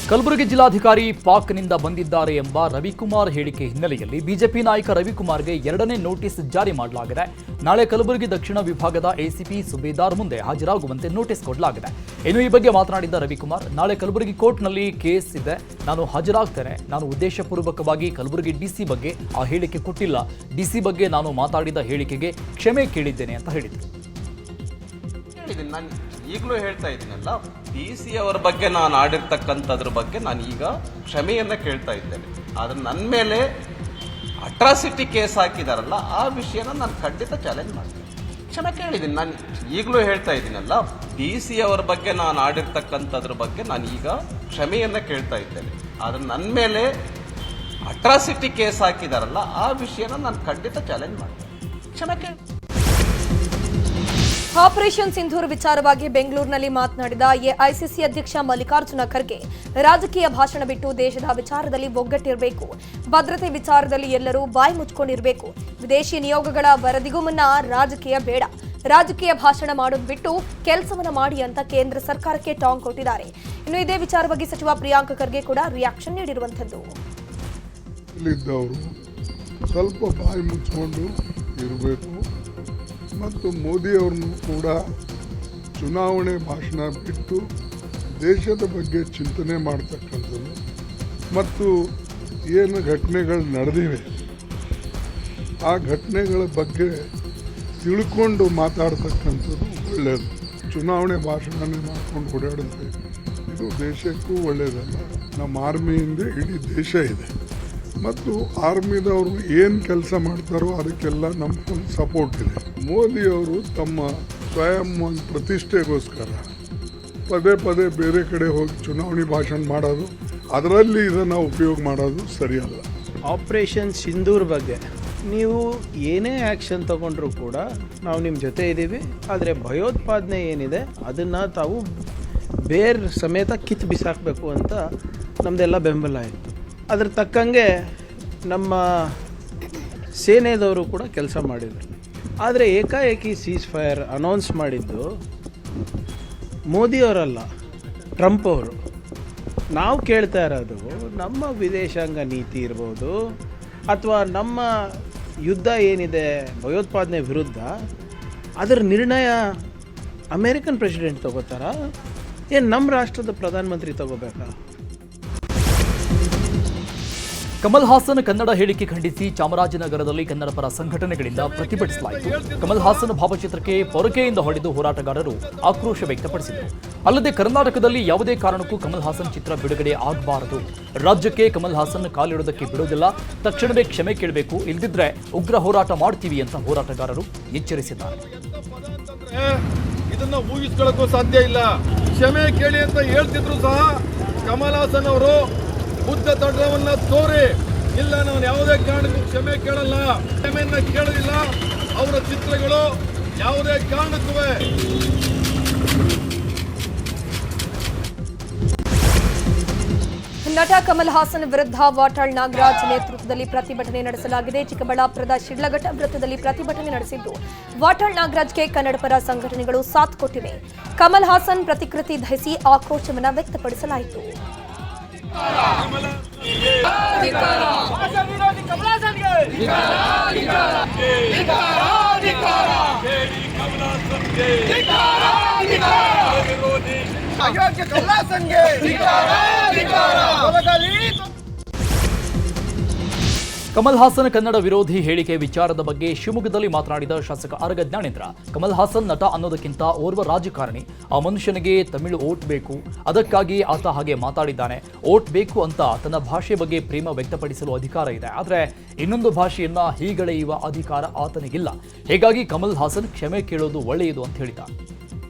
ಕಲಬುರಗಿ ಜಿಲ್ಲಾಧಿಕಾರಿ ಪಾಕ್ನಿಂದ ಬಂದಿದ್ದಾರೆ ಎಂಬ ರವಿಕುಮಾರ್ ಹೇಳಿಕೆ ಹಿನ್ನೆಲೆಯಲ್ಲಿ ಬಿಜೆಪಿ ನಾಯಕ ರವಿಕುಮಾರ್ಗೆ 2ನೇ ನೋಟಿಸ್ ಜಾರಿ ಮಾಡಲಾಗಿದೆ. ನಾಳೆ ಕಲಬುರಗಿ ದಕ್ಷಿಣ ವಿಭಾಗದ ಎಸಿಪಿ ಸುಬೇದಾರ್ ಮುಂದೆ ಹಾಜರಾಗುವಂತೆ ನೋಟಿಸ್ ಕೊಡಲಾಗಿದೆ. ಇನ್ನು ಈ ಬಗ್ಗೆ ಮಾತನಾಡಿದ ರವಿಕುಮಾರ್, ನಾಳೆ ಕಲಬುರಗಿ ಕೋರ್ಟ್ನಲ್ಲಿ ಕೇಸ್ ಇದೆ, ನಾನು ಹಾಜರಾಗ್ತೇನೆ. ನಾನು ಉದ್ದೇಶಪೂರ್ವಕವಾಗಿ ಕಲಬುರಗಿ ಡಿಸಿ ಬಗ್ಗೆ ಆ ಹೇಳಿಕೆ ಕೊಟ್ಟಿಲ್ಲ. ಡಿಸಿ ಬಗ್ಗೆ ನಾನು ಮಾತಾಡಿದ ಹೇಳಿಕೆಗೆ ಕ್ಷಮೆ ಕೇಳಿದ್ದೇನೆ ಅಂತ ಹೇಳಿದರು. ನಾನು ಈಗಲೂ ಹೇಳ್ತಾ ಇದ್ದೀನಲ್ಲ, ಡಿಸಿ ಅವರ ಬಗ್ಗೆ ನಾನು ಆಡಿರ್ತಕ್ಕಂಥದ್ರ ಬಗ್ಗೆ ನಾನು ಈಗ ಕ್ಷಮೆಯನ್ನ ಕೇಳ್ತಾ ಇದ್ದೇನೆ. ಆದ್ರೆ ನನ್ನ ಮೇಲೆ ಅಟ್ರಾಸಿಟಿ ಕೇಸ್ ಹಾಕಿದಾರಲ್ಲ, ಆ ವಿಷಯನ ನಾನು ಖಂಡಿತ ಚಾಲೆಂಜ್ ಮಾಡ್ತೀನಿ. ಕ್ಷಮೆ ಕೇಳಿದ್ದೀನಿ. ನಾನು ಈಗಲೂ ಹೇಳ್ತಾ ಇದ್ದೀನಲ್ಲ, ಡಿಸಿ ಅವರ ಬಗ್ಗೆ ನಾನು ಆಡಿರ್ತಕ್ಕಂಥದ್ರ ಬಗ್ಗೆ ನಾನು ಈಗ ಕ್ಷಮೆಯನ್ನ ಕೇಳ್ತಾ ಇದ್ದೇನೆ. ಆದ್ರೆ ನನ್ನ ಮೇಲೆ ಅಟ್ರಾಸಿಟಿ ಕೇಸ್ ಹಾಕಿದಾರಲ್ಲ, ಆ ವಿಷಯನ ನಾನು ಖಂಡಿತ ಚಾಲೆಂಜ್ ಮಾಡ್ತೀನಿ. ಕ್ಷಮೆ ಕೇಳಿ. ಆಪರೇಷನ್ ಸಿಂಧೂರ್ ವಿಚಾರವಾಗಿ ಬೆಂಗಳೂರಿನಲ್ಲಿ ಮಾತನಾಡಿದ ಎಐಸಿಸಿ ಅಧ್ಯಕ್ಷ ಮಲ್ಲಿಕಾರ್ಜುನ ಖರ್ಗೆ, ರಾಜಕೀಯ ಭಾಷಣ ಬಿಟ್ಟು ದೇಶದ ವಿಚಾರದಲ್ಲಿ ಒಗ್ಗಟ್ಟಿರಬೇಕು. ಭದ್ರತೆ ವಿಚಾರದಲ್ಲಿ ಎಲ್ಲರೂ ಬಾಯಿ ಮುಚ್ಕೊಂಡಿರಬೇಕು. ವಿದೇಶಿ ನಿಯೋಗಗಳ ವರದಿಗೂ ಮುನ್ನ ರಾಜಕೀಯ ಬೇಡ. ರಾಜಕೀಯ ಭಾಷಣ ಮಾಡೋದು ಬಿಟ್ಟು ಕೆಲಸವನ್ನ ಮಾಡಿ ಅಂತ ಕೇಂದ್ರ ಸರ್ಕಾರಕ್ಕೆ ಟಾಂಗ್ ಕೊಟ್ಟಿದ್ದಾರೆ. ಇನ್ನು ಇದೇ ವಿಚಾರವಾಗಿ ಸಚಿವ ಪ್ರಿಯಾಂಕ್ ಖರ್ಗೆ ಕೂಡ ರಿಯಾಕ್ಷನ್ ನೀಡಿರುವಂತದ್ದು. ಸ್ವಲ್ಪ ಬಾಯಿ ಮುಚ್ಚಿಕೊಂಡು ಇರಬೇಕು ಮತ್ತು ಮೋದಿಯವ್ರನ್ನು ಕೂಡ ಚುನಾವಣೆ ಭಾಷಣ ಬಿಟ್ಟು ದೇಶದ ಬಗ್ಗೆ ಚಿಂತನೆ ಮಾಡ್ತಕ್ಕಂಥದ್ದು ಮತ್ತು ಏನು ಘಟನೆಗಳು ನಡೆದಿವೆ ಆ ಘಟನೆಗಳ ಬಗ್ಗೆ ತಿಳ್ಕೊಂಡು ಮಾತಾಡ್ತಕ್ಕಂಥದ್ದು ಒಳ್ಳೆಯದು. ಚುನಾವಣೆ ಭಾಷಣನೇ ಮಾಡ್ಕೊಂಡು ಓಡಾಡಿದ್ರೆ ಇದು ದೇಶಕ್ಕೂ ಒಳ್ಳೆಯದಲ್ಲ. ನಮ್ಮ ಆರ್ಮಿಯಿಂದ ಇಡೀ ದೇಶ ಇದೆ ಮತ್ತು ಆರ್ಮಿದವರು ಏನು ಕೆಲಸ ಮಾಡ್ತಾರೋ ಅದಕ್ಕೆಲ್ಲ ನಮ್ಮ ಫುಲ್ ಸಪೋರ್ಟ್ ಇದೆ. ಮೋದಿಯವರು ತಮ್ಮ ಸ್ವಯಂ ಪ್ರತಿಷ್ಠೆಗೋಸ್ಕರ ಪದೇ ಪದೇ ಬೇರೆ ಕಡೆ ಹೋಗಿ ಚುನಾವಣೆ ಭಾಷಣ ಮಾಡೋದು, ಅದರಲ್ಲಿ ಇದನ್ನು ಉಪಯೋಗ ಮಾಡೋದು ಸರಿಯಲ್ಲ. ಆಪರೇಷನ್ ಸಿಂಧೂರ್ ಬಗ್ಗೆ ನೀವು ಏನೇ ಆ್ಯಕ್ಷನ್ ತಗೊಂಡ್ರೂ ಕೂಡ ನಾವು ನಿಮ್ಮ ಜೊತೆ ಇದ್ದೀವಿ. ಆದರೆ ಭಯೋತ್ಪಾದನೆ ಏನಿದೆ ಅದನ್ನು ತಾವು ಬೇರೆ ಸಮೇತ ಕಿತ್ತು ಬಿಸಾಕಬೇಕು ಅಂತ ನಮ್ಮದೆಲ್ಲ ಬೆಂಬಲ ಇತ್ತು. ಅದ್ರ ತಕ್ಕಂಗೆ ನಮ್ಮ ಸೇನೆದವರು ಕೂಡ ಕೆಲಸ ಮಾಡಿದರು. ಆದರೆ ಏಕಾಏಕಿ ಸೀಸ್ ಫೈರ್ ಅನೌನ್ಸ್ ಮಾಡಿದ್ದು ಮೋದಿಯವರಲ್ಲ, ಟ್ರಂಪ್ ಅವರು. ನಾವು ಕೇಳ್ತಾ ಇರೋದು ನಮ್ಮ ವಿದೇಶಾಂಗ ನೀತಿ ಇರ್ಬೋದು ಅಥವಾ ನಮ್ಮ ಯುದ್ಧ ಏನಿದೆ ಭಯೋತ್ಪಾದನೆ ವಿರುದ್ಧ, ಅದರ ನಿರ್ಣಯ ಅಮೇರಿಕನ್ ಪ್ರೆಸಿಡೆಂಟ್ ತಗೋತಾರ, ಏನು ನಮ್ಮ ರಾಷ್ಟ್ರದ ಪ್ರಧಾನಮಂತ್ರಿ ತಗೋಬೇಕಾ? ಕಮಲ್ ಹಾಸನ್ ಕನ್ನಡ ಹೇಳಿಕೆ ಖಂಡಿಸಿ ಚಾಮರಾಜನಗರದಲ್ಲಿ ಕನ್ನಡ ಪರ ಸಂಘಟನೆಗಳಿಂದ ಪ್ರತಿಭಟಿಸಲಾಯಿತು. ಕಮಲ್ ಹಾಸನ್ ಭಾವಚಿತ್ರಕ್ಕೆ ಪೊರಕೆಯಿಂದ ಹೊಡೆದು ಹೋರಾಟಗಾರರು ಆಕ್ರೋಶ ವ್ಯಕ್ತಪಡಿಸಿದರು. ಅಲ್ಲದೆ ಕರ್ನಾಟಕದಲ್ಲಿ ಯಾವುದೇ ಕಾರಣಕ್ಕೂ ಕಮಲ್ ಹಾಸನ್ ಚಿತ್ರ ಬಿಡುಗಡೆ ಆಗಬಾರದು, ರಾಜ್ಯಕ್ಕೆ ಕಮಲ್ ಹಾಸನ್ ಕಾಲಿಡೋದಕ್ಕೆ ಬಿಡೋದಿಲ್ಲ, ತಕ್ಷಣವೇ ಕ್ಷಮೆ ಕೇಳಬೇಕು, ಇಲ್ಲದಿದ್ರೆ ಉಗ್ರ ಹೋರಾಟ ಮಾಡ್ತೀವಿ ಅಂತ ಹೋರಾಟಗಾರರು ಎಚ್ಚರಿಸಿದ್ದಾರೆ. ಇದನ್ನ ಊಹಿಸ್ಕೊಳ್ಳಕ್ಕೂ ಸಾಧ್ಯ ಇಲ್ಲ. ಕ್ಷಮೆ ಕೇಳಿ ಅಂತ ಹೇಳ್ತಿದ್ರು ಸಹ ಕಮಲ್ ಹಾಸನ್ ಅವರು ಬುದ್ಧ ತಂಡವನ್ನ ತೋರಿ, ಇಲ್ಲ ನಾವು ಯಾವುದೇ ಕಾರಣಕ್ಕೂ ಕ್ಷಮೆ ಕೇಳಲ್ಲ, ಕ್ಷಮೆಯನ್ನ ಕೇಳಲಿಲ್ಲ. ಅವರ ಚಿತ್ರಗಳು ಯಾವುದೇ ಕಾರಣಕ್ಕೂ ನಟ ಕಮಲ್ ಹಾಸನ್ ವಿರುದ್ಧ ವಾಟಾಳ್ ನಾಗರಾಜ್ ನೇತೃತ್ವದಲ್ಲಿ ಪ್ರತಿಭಟನೆ ನಡೆಸಲಾಗಿದೆ. ಚಿಕ್ಕಬಳ್ಳಾಪುರದ ಶಿಡ್ಲಘಟ್ಟ ವೃತ್ತದಲ್ಲಿ ಪ್ರತಿಭಟನೆ ನಡೆಸಿದ್ದು ವಾಟಾಳ್ ನಾಗರಾಜ್ಗೆ ಕನ್ನಡ ಪರ ಸಂಘಟನೆಗಳು ಸಾಥ್ ಕೊಟ್ಟಿವೆ. ಕಮಲ್ ಹಾಸನ್ ಪ್ರತಿಕೃತಿ ಧರಿಸಿ ಆಕ್ರೋಶವನ್ನು ವ್ಯಕ್ತಪಡಿಸಲಾಯಿತು. ಕಮಲ್ ಹಾಸನ್ ಕನ್ನಡ ವಿರೋಧಿ ಹೇಳಿಕೆ ವಿಚಾರದ ಬಗ್ಗೆ ಶಿವಮೊಗ್ಗದಲ್ಲಿ ಮಾತನಾಡಿದ ಶಾಸಕ ಆರಗ ಜ್ಞಾನೇಂದ್ರ, ಕಮಲ್ ಹಾಸನ್ ನಟ ಅನ್ನೋದಕ್ಕಿಂತ ಓರ್ವ ರಾಜಕಾರಣಿ. ಆ ಮನುಷ್ಯನಿಗೆ ತಮಿಳು ಓಟ್ ಬೇಕು, ಅದಕ್ಕಾಗಿ ಆತ ಹಾಗೆ ಮಾತಾಡಿದ್ದಾನೆ. ಓಟ್ ಬೇಕು ಅಂತ ತನ್ನ ಭಾಷೆ ಬಗ್ಗೆ ಪ್ರೇಮ ವ್ಯಕ್ತಪಡಿಸಲು ಅಧಿಕಾರ ಇದೆ, ಆದರೆ ಇನ್ನೊಂದು ಭಾಷೆಯನ್ನ ಹೀಗಳೆಯುವ ಅಧಿಕಾರ ಆತನಿಗಿಲ್ಲ. ಹೀಗಾಗಿ ಕಮಲ್ ಹಾಸನ್ ಕ್ಷಮೆ ಕೇಳೋದು ಒಳ್ಳೆಯದು ಅಂತ ಹೇಳಿದ.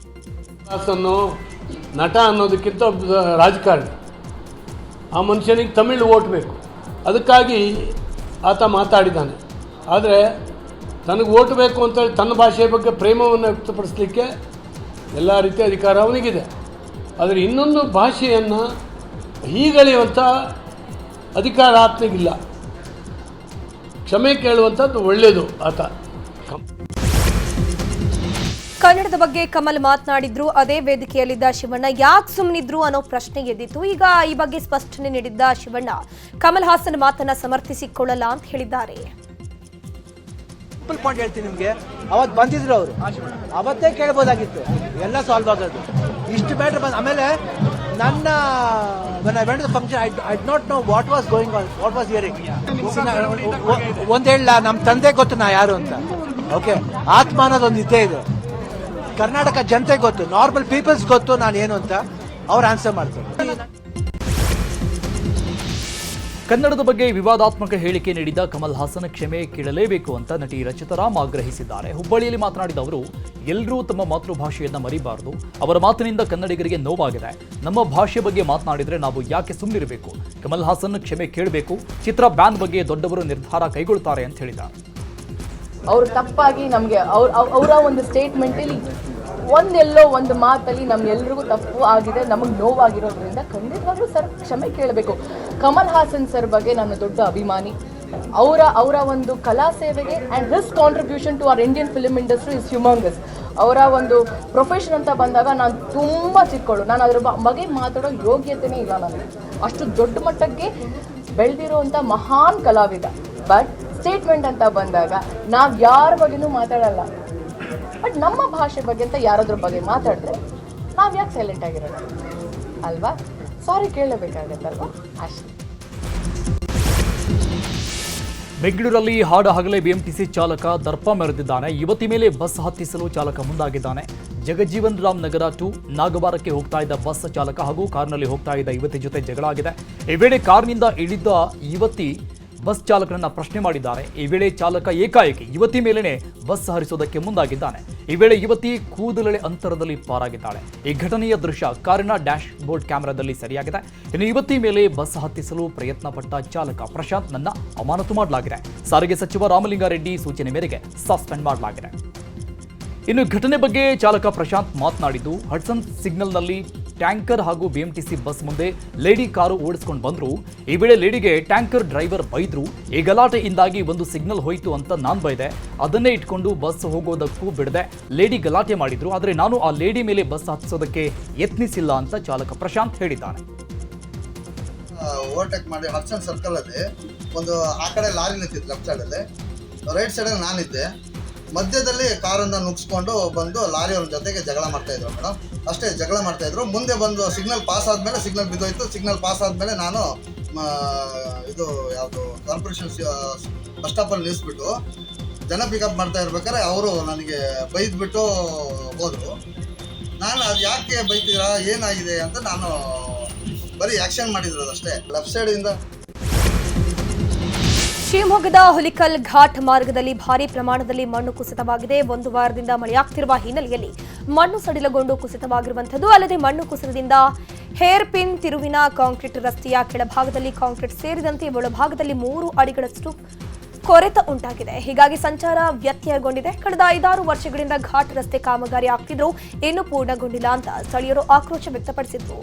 ಹಾಸನ್ ನಟ ಅನ್ನೋದಕ್ಕಿಂತ ರಾಜಕಾರಣಿ. ಆ ಮನುಷ್ಯನಿಗೆ ತಮಿಳು ಓಟ್ ಬೇಕು, ಅದಕ್ಕಾಗಿ ಆತ ಮಾತಾಡಿದ್ದಾನೆ. ಆದರೆ ತನಗೆ ಓಟ್ ಬೇಕು ಅಂತೇಳಿ ತನ್ನ ಭಾಷೆಯ ಬಗ್ಗೆ ಪ್ರೇಮವನ್ನು ವ್ಯಕ್ತಪಡಿಸಲಿಕ್ಕೆ ಎಲ್ಲ ರೀತಿಯ ಅಧಿಕಾರ ಅವನಿಗಿದೆ. ಆದರೆ ಇನ್ನೊಂದು ಭಾಷೆಯನ್ನು ಹೀಗಳೆಯುವಂಥ ಅಧಿಕಾರ ಆತನಿಗಿಲ್ಲ. ಕ್ಷಮೆ ಕೇಳುವಂಥದ್ದು ಒಳ್ಳೆಯದು ಆತ. ಕನ್ನಡದ ಬಗ್ಗೆ ಕಮಲ್ ಮಾತನಾಡಿದ್ರು. ಅದೇ ವೇದಿಕೆಯಲ್ಲಿದ್ದ ಶಿವಣ್ಣ ಯಾಕೆ ಸುಮ್ಮನಿದ್ರು ಅನ್ನೋ ಪ್ರಶ್ನೆ ಎದ್ದಿತ್ತು. ಈಗ ಈ ಬಗ್ಗೆ ಸ್ಪಷ್ಟನೆ ನೀಡಿದ್ದ ಶಿವಣ್ಣ ಕಮಲ್ ಹಾಸನ್ ಮಾತನ್ನ ಸಮರ್ಥಿಸಿಕೊಳ್ಳಲ್ಲ ಅಂತ ಹೇಳಿದ್ದಾರೆ. ಸಿಂಪಲ್ ಪಾಯಿಂಟ್ ಹೇಳ್ತೀನಿ ನಿಮಗೆ, ಅವತ್ತು ಬಂದಿದ್ರು ಅವರು, ಅವತ್ತೇ ಕೇಳ್ಬೋದಾಗಿತ್ತು, ಎಲ್ಲ ಸಾಲ್ವ್ ಆಗೋದು. ಇಷ್ಟು ಮ್ಯಾಟ್ರ್ ಬಂದು ಆಮೇಲೆ ನನ್ನ when I went to the function, I did not know what was going on, what was hearing. ಒಂದು ಹೇಳ, ನಮ್ಮ ತಂದೆ ಗೊತ್ತು ನಾ ಯಾರು ಅಂತ. ಓಕೆ, ಆತ್ಮ ಅನ್ನೋದೊಂದು ಇದ್ದೇ ಇದೆ. ಕರ್ನಾಟಕ ಜನತೆ ಗೊತ್ತು, ನಾರ್ಮಲ್ ಪೀಪಲ್ಸ್ ಗೊತ್ತು ನಾನು ಏನು ಅಂತ. ಅವ್ರು ಆನ್ಸರ್ ಮಾಡ್ತಾರೆ. ಕನ್ನಡದ ಬಗ್ಗೆ ವಿವಾದಾತ್ಮಕ ಹೇಳಿಕೆ ನೀಡಿದ ಕಮಲ್ ಹಾಸನ್ ಕ್ಷಮೆ ಕೇಳಲೇಬೇಕು ಅಂತ ನಟಿ ರಚಿತಾ ರಾಮ್ ಆಗ್ರಹಿಸಿದ್ದಾರೆ. ಹುಬ್ಬಳ್ಳಿಯಲ್ಲಿ ಮಾತನಾಡಿದ ಅವರು, ಎಲ್ಲರೂ ತಮ್ಮ ಮಾತೃಭಾಷೆಯನ್ನ ಮರಿಬಾರದು. ಅವರ ಮಾತಿನಿಂದ ಕನ್ನಡಿಗರಿಗೆ ನೋವಾಗಿದೆ. ನಮ್ಮ ಭಾಷೆ ಬಗ್ಗೆ ಮಾತನಾಡಿದ್ರೆ ನಾವು ಯಾಕೆ ಸುಮ್ಮನಿರಬೇಕು? ಕಮಲ್ ಹಾಸನ್ ಕ್ಷಮೆ ಕೇಳಬೇಕು. ಚಿತ್ರ ಬ್ಯಾನ್ ಬಗ್ಗೆ ದೊಡ್ಡವರು ನಿರ್ಧಾರ ಕೈಗೊಳ್ತಾರೆ ಅಂತ ಹೇಳಿದ್ದಾರೆ. ಅವರು ತಪ್ಪಾಗಿ ನಮಗೆ ಅವರ ಒಂದು ಸ್ಟೇಟ್ಮೆಂಟಲ್ಲಿ ಒಂದೆಲ್ಲೋ ಒಂದು ಮಾತಲ್ಲಿ ನಮ್ಗೆಲ್ರಿಗೂ ತಪ್ಪು ಆಗಿದೆ, ನಮಗೆ ನೋವಾಗಿರೋದ್ರಿಂದ ಖಂಡಿತವಾಗ್ಲೂ ಸರ್ ಕ್ಷಮೆ ಕೇಳಬೇಕು. ಕಮಲ್ ಹಾಸನ್ ಸರ್ ಬಗ್ಗೆ ನಾನು ದೊಡ್ಡ ಅಭಿಮಾನಿ. ಅವರ ಒಂದು ಕಲಾ ಸೇವೆಗೆ and his contribution to our Indian film industry is humongous. ಅವರ ಒಂದು ಪ್ರೊಫೆಷನ್ ಅಂತ ಬಂದಾಗ ನಾನು ತುಂಬ ಚಿಕ್ಕಳು, ನಾನು ಅದ್ರ ಬಗ್ಗೆ ಮಾತಾಡೋ ಯೋಗ್ಯತೆಯೇ ಇಲ್ಲ ನನಗೆ. ಅಷ್ಟು ದೊಡ್ಡ ಮಟ್ಟಕ್ಕೆ ಬೆಳೆದಿರುವಂಥ ಮಹಾನ್ ಕಲಾವಿದ. ಬಟ್ ಸ್ಟೇಟ್ಮೆಂಟ್ ಅಂತ ಬಂದಾಗ ನಾವು ಯಾರ ಬಗ್ಗೆನೂ ಮಾತಾಡಲ್ಲ. ಬಟ್ ನಮ್ಮ ಭಾಷೆ ಬಗ್ಗೆ ಅಂತ ಯಾರಾದ್ರ ಬಗ್ಗೆ ಮಾತಾಡಿದ್ರೆ ನಾವು ಯಾಕೆ ಸೈಲೆಂಟ್ ಆಗಿರೋದು ಅಲ್ವಾ? ಸಾರಿ ಕೇಳಬೇಕಾಗತ್ತಲ್ವಾ, ಅಷ್ಟೇ. ಬೆಂಗಳೂರಲ್ಲಿ ಹಾಡ ಹಗಲೇ ಬಿಎಂಟಿಸಿ ಚಾಲಕ ದರ್ಪ ಮೆರೆದಿದ್ದಾನೆ. ಯುವತಿ ಮೇಲೆ ಬಸ್ ಹತ್ತಿಸಲು ಚಾಲಕ ಮುಂದಾಗಿದ್ದಾನೆ. ಜಗಜೀವನ್ ರಾಮ್ ನಗರ ಟು ನಾಗವಾರಕ್ಕೆ ಹೋಗ್ತಾ ಇದ್ದ ಬಸ್ ಚಾಲಕ ಹಾಗೂ ಕಾರ್ನಲ್ಲಿ ಹೋಗ್ತಾ ಇದ್ದ ಯುವತಿ ಜೊತೆ ಜಗಳ ಆಗಿದೆ. ಈ ವೇಳೆ ಕಾರ್ನಿಂದ ಇಳಿದ ಯುವತಿ ಬಸ್ ಚಾಲಕನನ್ನ ಪ್ರಶ್ನೆ ಮಾಡಿದ್ದಾರೆ. ಈ ವೇಳೆ ಚಾಲಕ ಏಕಾಏಕಿ ಯುವತಿ ಮೇಲೇನೆ ಬಸ್ ಹರಿಸೋದಕ್ಕೆ ಮುಂದಾಗಿದ್ದಾನೆ. ಈ ವೇಳೆ ಯುವತಿ ಕೂದಲೆಳೆ ಅಂತರದಲ್ಲಿ ಪಾರಾಗಿದ್ದಾಳೆ. ಈ ಘಟನೆಯ ದೃಶ್ಯ ಕಾರಿನ ಡ್ಯಾಶ್ ಬೋರ್ಡ್ ಕ್ಯಾಮೆರಾದಲ್ಲಿ ಸೆರೆಯಾಗಿದೆ. ಇನ್ನು ಯುವತಿ ಮೇಲೆ ಬಸ್ ಹತ್ತಿಸಲು ಪ್ರಯತ್ನ ಪಟ್ಟ ಚಾಲಕ ಪ್ರಶಾಂತ್ನನ್ನ ಅಮಾನತು ಮಾಡಲಾಗಿದೆ. ಸಾರಿಗೆ ಸಚಿವ ರಾಮಲಿಂಗಾರೆಡ್ಡಿ ಸೂಚನೆ ಮೇರೆಗೆ ಸಸ್ಪೆಂಡ್ ಮಾಡಲಾಗಿದೆ. ಇನ್ನು ಘಟನೆ ಬಗ್ಗೆ ಚಾಲಕ ಪ್ರಶಾಂತ್ ಮಾತನಾಡಿದ್ದು, ಹಡ್ಸನ್ ಸಿಗ್ನಲ್ನಲ್ಲಿ ಟ್ಯಾಂಕರ್ ಹಾಗೂ ಬಿಎಂಟಿಸಿ ಬಸ್ ಮುಂದೆ ಲೇಡಿ ಕಾರು ಓಡಿಸ್ಕೊಂಡು ಬಂದ್ರು. ಈ ವೇಳೆ ಲೇಡಿಗೆ ಟ್ಯಾಂಕರ್ ಡ್ರೈವರ್ ಬೈದ್ರು. ಈ ಗಲಾಟೆಯಿಂದಾಗಿ ಒಂದು ಸಿಗ್ನಲ್ ಹೋಯಿತು ಅಂತ ನಾನು ಬೈದೆ. ಅದನ್ನೇ ಇಟ್ಕೊಂಡು ಬಸ್ ಹೋಗೋದಕ್ಕೂ ಬಿಡದೆ ಲೇಡಿ ಗಲಾಟೆ ಮಾಡಿದ್ರು. ಆದರೆ ನಾನು ಆ ಲೇಡಿ ಮೇಲೆ ಬಸ್ ಹತ್ತಿಸೋದಕ್ಕೆ ಯತ್ನಿಸಿಲ್ಲ ಅಂತ ಚಾಲಕ ಪ್ರಶಾಂತ್ ಹೇಳಿದ್ದಾನೆ. ಓವರ್ಟೇಕ್ ಮಾಡಿ ಹಡ್ಸನ್ ಸರ್ಕಲ್ ಅಲ್ಲಿ ಒಂದು ಆ ಕಡೆ ಲಾರಿ ನಿಂತಿತ್ತು, ಲೆಫ್ಟ್ ಸೈಡಲ್ಲಿ, ರೈಟ್ ಸೈಡಲ್ಲಿ ನಾನಿದ್ದೆ. ಮಧ್ಯದಲ್ಲಿ ಕಾರನ್ನು ನುಗ್ಸ್ಕೊಂಡು ಬಂದು ಲಾರಿಯವ್ರ ಜೊತೆಗೆ ಜಗಳ ಮಾಡ್ತಾ ಇದ್ರು ಮೇಡಮ್. ಅಷ್ಟೇ, ಜಗಳ ಮಾಡ್ತಾ ಇದ್ರು. ಮುಂದೆ ಬಂದು ಸಿಗ್ನಲ್ ಪಾಸ್ ಆದಮೇಲೆ ಸಿಗ್ನಲ್ ಬಿದ್ದೋಯ್ತು. ಸಿಗ್ನಲ್ ಪಾಸ್ ಆದಮೇಲೆ ನಾನು ಇದು ಯಾವುದು ಕಾರ್ಪೊರೇಷನ್ ಬಸ್ ಸ್ಟಾಪಲ್ಲಿ ನಿಲ್ಲಿಸ್ಬಿಟ್ಟು ಜನ ಪಿಕಪ್ ಮಾಡ್ತಾ ಇರ್ಬೇಕಾದ್ರೆ ಅವರು ನನಗೆ ಬೈದ್ಬಿಟ್ಟು ಹೋದರು. ನಾನು ಅದು ಯಾಕೆ ಬೈತೀರಾ, ಏನಾಗಿದೆ ಅಂತ ನಾನು ಬರೀ ಆ್ಯಕ್ಷನ್ ಮಾಡಿದ್ರು ಅಷ್ಟೇ. ಲೆಫ್ಟ್ ಸೈಡಿಂದ ಶಿವಮೊಗ್ಗದ ಹುಲಿಕಲ್ ಘಾಟ್ ಮಾರ್ಗದಲ್ಲಿ ಭಾರೀ ಪ್ರಮಾಣದಲ್ಲಿ ಮಣ್ಣು ಕುಸಿತವಾಗಿದೆ. ಒಂದು ವಾರದಿಂದ ಮಳೆಯಾಗ್ತಿರುವ ಹಿನ್ನೆಲೆಯಲ್ಲಿ ಮಣ್ಣು ಸಡಿಲಗೊಂಡು ಕುಸಿತವಾಗಿರುವಂಥದ್ದು. ಅಲ್ಲದೆ ಮಣ್ಣು ಕುಸಿತದಿಂದ ಹೇರ್ ಪಿನ್ ತಿರುವಿನ ಕಾಂಕ್ರೀಟ್ ರಸ್ತೆಯ ಕೆಳಭಾಗದಲ್ಲಿ ಕಾಂಕ್ರೀಟ್ ಸೇರಿದಂತೆ ಒಳಭಾಗದಲ್ಲಿ 3 ಅಡಿಗಳಷ್ಟು ಕೊರೆತ ಉಂಟಾಗಿದೆ. ಹೀಗಾಗಿ ಸಂಚಾರ ವ್ಯತ್ಯಯಗೊಂಡಿದೆ. ಕಳೆದ 5-6 ವರ್ಷಗಳಿಂದ ಘಾಟ್ ರಸ್ತೆ ಕಾಮಗಾರಿ ಆಗ್ತಿದ್ರೂ ಇನ್ನೂ ಪೂರ್ಣಗೊಂಡಿಲ್ಲ ಅಂತ ಸ್ಥಳೀಯರು ಆಕ್ರೋಶ ವ್ಯಕ್ತಪಡಿಸಿದ್ರು.